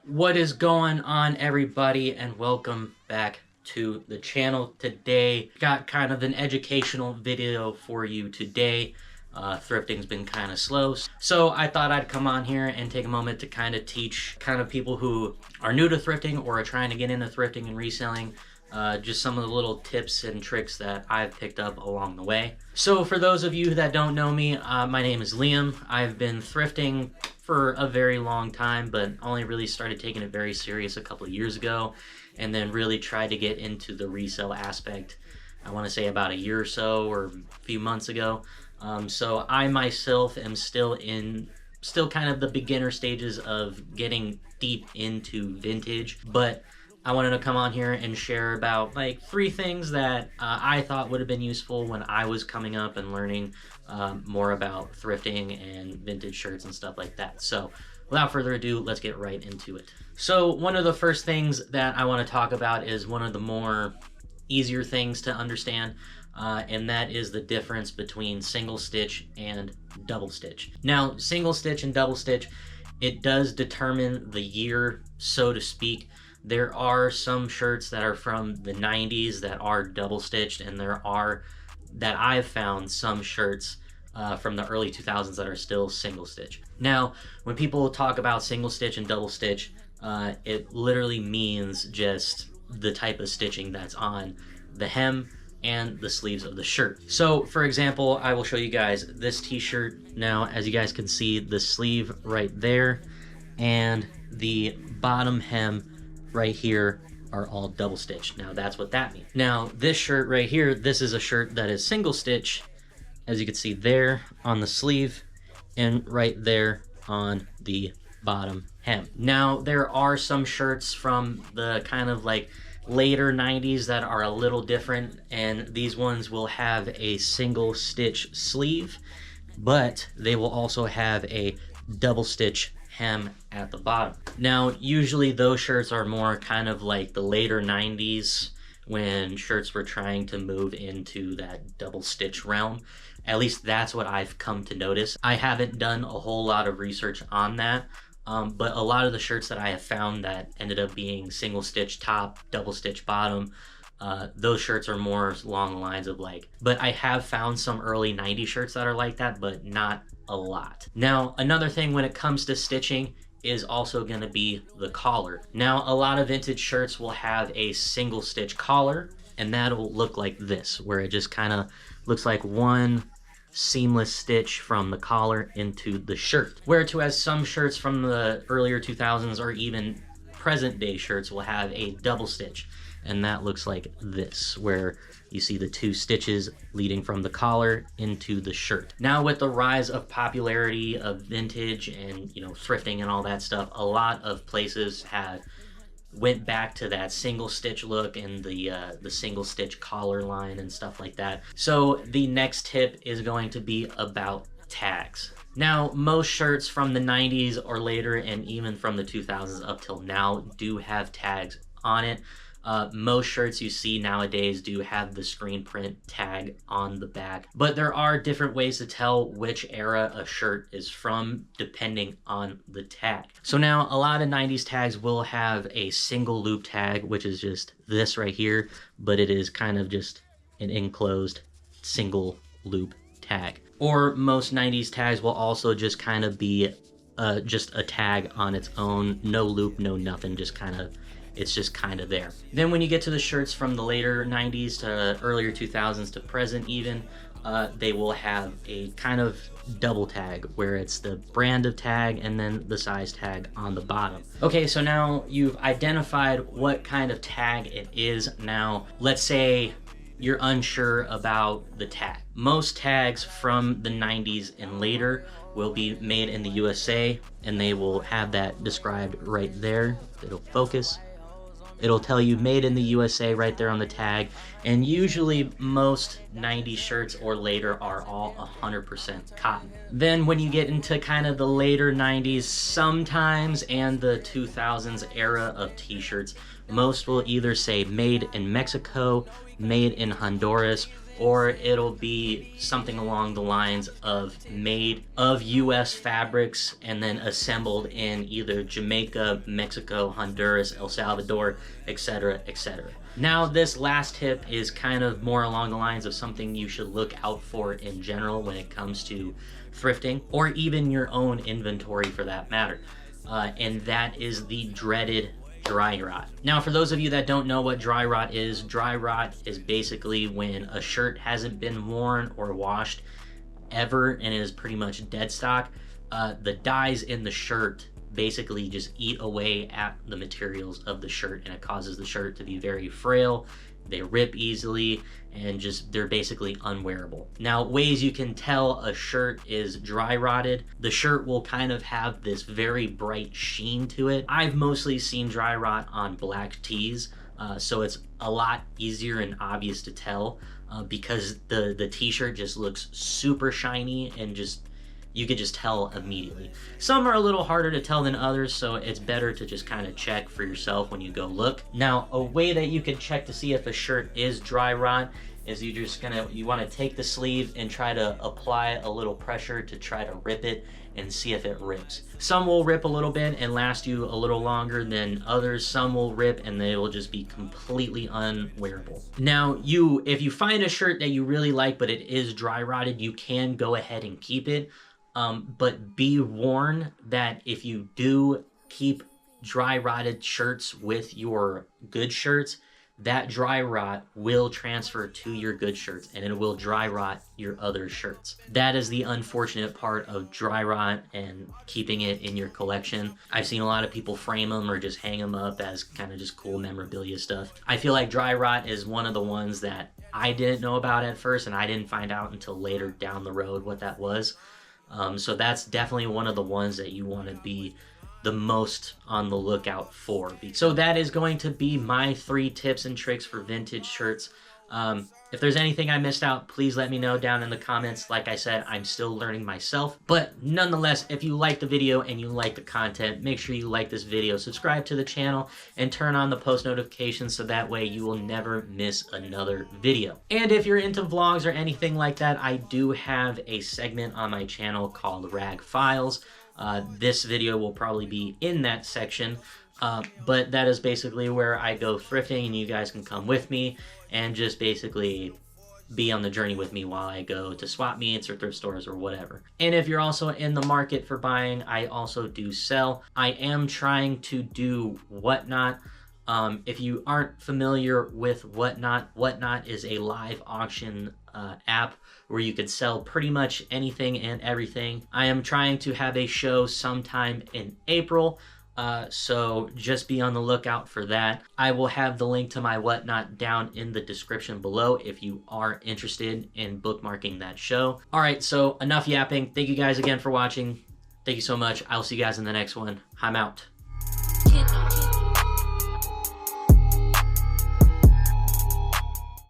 What is going on, everybody, and welcome back to the channel. Today got kind of an educational video for you today. Thrifting's been kind of slow, so I thought I'd come on here and take a moment to kind of teach people who are new to thrifting or are trying to get into thrifting and reselling, just some of the little tips and tricks that I've picked up along the way. So for those of you that don't know me, my name is Liam. I've been thrifting for a very long time, but only really started taking it very serious a couple of years ago, and then really tried to get into the resale aspect, I want to say about a year or so, or a few months ago. So I myself am still kind of the beginner stages of getting deep into vintage, but I wanted to come on here and share about like 3 things that I thought would have been useful when I was coming up and learning more about thrifting and vintage shirts and stuff like that. So without further ado, let's get right into it. So one of the first things that I want to talk about is one of the more easier things to understand, and that is the difference between single stitch and double stitch. Now, single stitch and double stitch, it does determine the year, so to speak. There are some shirts that are from the 90s that are double stitched, and there are, that I've found, some shirts from the early 2000s that are still single stitch. Now, when people talk about single stitch and double stitch, it literally means just the type of stitching that's on the hem and the sleeves of the shirt. So for example, I will show you guys this t-shirt. Now, as you guys can see, the sleeve right there and the bottom hem right here are all double stitched. Now that's what that means. Now this shirt right here, this is a shirt that is single stitch, as you can see there on the sleeve and right there on the bottom hem. Now there are some shirts from the kind of like later 90s that are a little different, and these ones will have a single stitch sleeve, but they will also have a double stitch hem at the bottom. Now, usually those shirts are more kind of like the later 90s, when shirts were trying to move into that double stitch realm. At least that's what I've come to notice. I haven't done a whole lot of research on that, but a lot of the shirts that I have found that ended up being single stitch top, double stitch bottom, those shirts are more along the lines of like, but I have found some early 90s shirts that are like that, but not a lot. Now, another thing when it comes to stitching is also going to be the collar. Now, a lot of vintage shirts will have a single stitch collar, and that'll look like this, where it just kind of looks like one seamless stitch from the collar into the shirt. Whereas some shirts from the earlier 2000s or even present day shirts will have a double stitch, and that looks like this, where you see the 2 stitches leading from the collar into the shirt. Now, with the rise of popularity of vintage and, you know, thrifting and all that stuff, a lot of places have went back to that single stitch look and the single stitch collar line and stuff like that. So the next tip is going to be about tags. Now, most shirts from the 90s or later, and even from the 2000s up till now, do have tags on it. Most shirts you see nowadays do have the screen print tag on the back, but there are different ways to tell which era a shirt is from depending on the tag. So now a lot of 90s tags will have a single loop tag, which is just this right here, but it is kind of just an enclosed single loop tag. Or most 90s tags will also just kind of be just a tag on its own, no loop, no nothing, just kind of, it's just kind of there. Then when you get to the shirts from the later 90s to earlier 2000s to present even, they will have a kind of double tag, where it's the brand of tag and then the size tag on the bottom. Okay, so now you've identified what kind of tag it is. Now, let's say you're unsure about the tag. Most tags from the 90s and later will be made in the USA, and they will have that described right there. It'll focus. It'll tell you made in the USA right there on the tag, and usually most 90s shirts or later are all 100% cotton. Then when you get into kind of the later 90s sometimes and the 2000s era of t-shirts, most will either say made in Mexico, made in Honduras, or it'll be something along the lines of made of US fabrics and then assembled in either Jamaica, Mexico, Honduras, El Salvador, etc., etc. Now, this last tip is kind of more along the lines of something you should look out for in general when it comes to thrifting, or even your own inventory for that matter. And that is the dreaded dry rot. Now, for those of you that don't know what dry rot is basically when a shirt hasn't been worn or washed ever and is pretty much dead stock. The dyes in the shirt basically just eat away at the materials of the shirt, and it causes the shirt to be very frail. They rip easily, and just they're basically unwearable. Now, ways you can tell a shirt is dry rotted: the shirt will kind of have this very bright sheen to it. I've mostly seen dry rot on black tees, so it's a lot easier and obvious to tell because the t-shirt just looks super shiny and just you could just tell immediately. Some are a little harder to tell than others, so it's better to just kind of check for yourself when you go look. Now, a way that you can check to see if a shirt is dry rot is you want to take the sleeve and try to apply a little pressure to try to rip it and see if it rips. Some will rip a little bit and last you a little longer than others. Some will rip and they will just be completely unwearable. Now, if you find a shirt that you really like but it is dry rotted, you can go ahead and keep it. But be warned that if you do keep dry rotted shirts with your good shirts, that dry rot will transfer to your good shirts and it will dry rot your other shirts. That is the unfortunate part of dry rot and keeping it in your collection. I've seen a lot of people frame them or just hang them up as kind of just cool memorabilia stuff. I feel like dry rot is one of the ones that I didn't know about at first, and I didn't find out until later down the road what that was. So that's definitely one of the ones that you want to be the most on the lookout for. So that is going to be my 3 tips and tricks for vintage shirts. If there's anything I missed out, please let me know down in the comments. Like I said, I'm still learning myself. But nonetheless, if you like the video and you like the content, make sure you like this video, subscribe to the channel, and turn on the post notifications so that way you will never miss another video. And if you're into vlogs or anything like that, I do have a segment on my channel called Rag Files. This video will probably be in that section. But that is basically where I go thrifting, and you guys can come with me and just basically be on the journey with me while I go to swap meets or thrift stores or whatever. And if you're also in the market for buying, I also do sell. I am trying to do Whatnot. If you aren't familiar with Whatnot, Whatnot is a live auction app where you could sell pretty much anything and everything. I am trying to have a show sometime in April. So just be on the lookout for that. I will have the link to my Whatnot down in the description below if you are interested in bookmarking that show. All right, so enough yapping. Thank you guys again for watching. Thank you so much. I'll see you guys in the next one. I'm out.